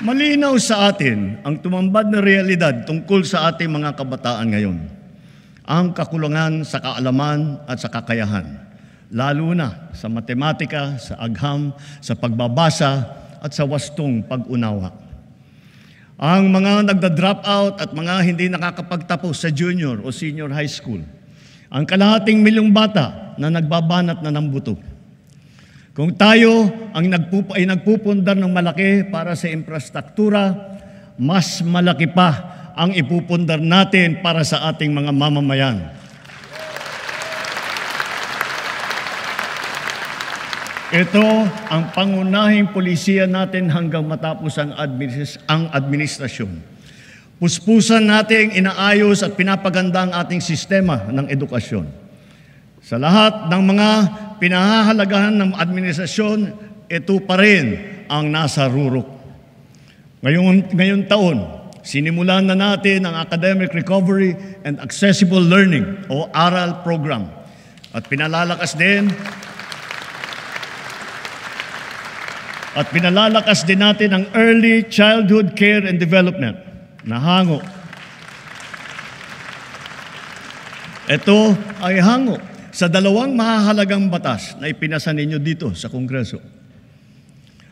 Malinaw sa atin ang tumambad na realidad tungkol sa ating mga kabataan ngayon. Ang kakulangan sa kaalaman at sa kakayahan, lalo na sa matematika, sa agham, sa pagbabasa at sa wastong pag-unawa. Ang mga nagda-drop out at mga hindi nakakapagtapos sa junior o senior high school. Ang kalahating milyong bata na nagbabanat na ng buto. Kung tayo ay nagpupundar ng malaki para sa infrastruktura, mas malaki pa ang ipupundar natin para sa ating mga mamamayan. Ito ang pangunahing polisiya natin hanggang matapos ang administrasyon. Puspusan nating inaayos at pinapaganda ang ating sistema ng edukasyon. Sa lahat ng mga pinahahalagahan ng administrasyon, ito pa rin ang nasa rurok. Ngayong taon, sinimulan na natin ang Academic Recovery and Accessible Learning o ARAL program. At pinalalakas din natin ang Early Childhood Care and Development na hango. Ito ay hango sa dalawang mahahalagang batas na ipinasa ninyo dito sa Kongreso.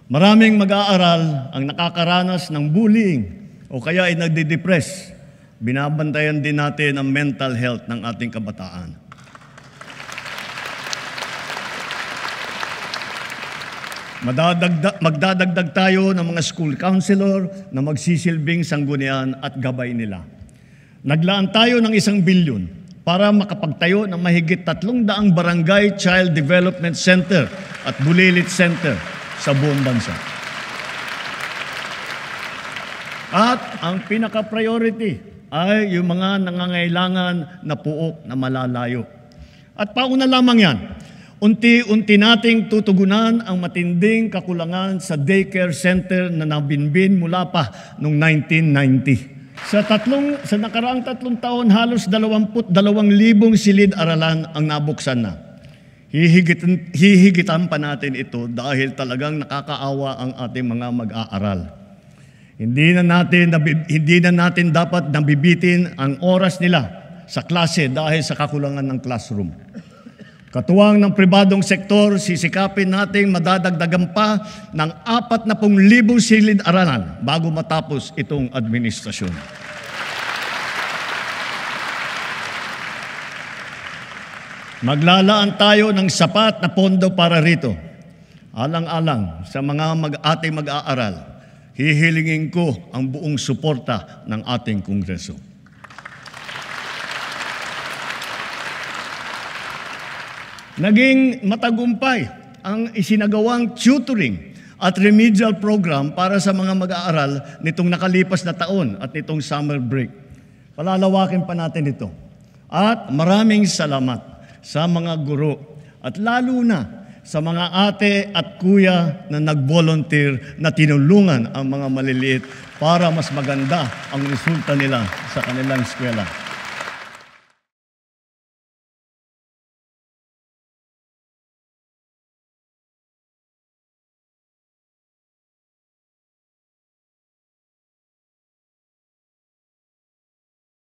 Maraming mag-aaral ang nakakaranas ng bullying o kaya ay nagde-depress. Binabantayan din natin ang mental health ng ating kabataan. Magdadagdag tayo ng mga school counselor na magsisilbing sanggunian at gabay nila. Naglaan tayo ng 1 bilyon para makapagtayo ng mahigit 300 barangay child development center at bulilit center sa buong bansa. At ang pinaka-priority ay yung mga nangangailangan na puok na malalayo. At pauna lamang yan, unti-unti nating tutugunan ang matinding kakulangan sa daycare center na nabinbin mula pa noong 1990. Sa nakaraang 3 taon, halos 22,000 silid-aralan ang nabuksan na. Hihigitan pa natin ito dahil talagang nakakaawa ang ating mga mag-aaral. Hindi na natin dapat nabibitin ang oras nila sa klase dahil sa kakulangan ng classroom. Katuwang ng pribadong sektor, sisikapin nating madadagdagan pa ng 40,000 silid-aralan bago matapos itong administrasyon. Maglalaan tayo ng sapat na pondo para rito. Alang-alang sa mga ating mag-aaral, hihilingin ko ang buong suporta ng ating Kongreso. Naging matagumpay ang isinagawang tutoring at remedial program para sa mga mag-aaral nitong nakalipas na taon at nitong summer break. Palalawakin pa natin ito. At maraming salamat sa mga guro at lalo na sa mga ate at kuya na nag-volunteer na tinulungan ang mga maliliit para mas maganda ang resulta nila sa kanilang eskwela.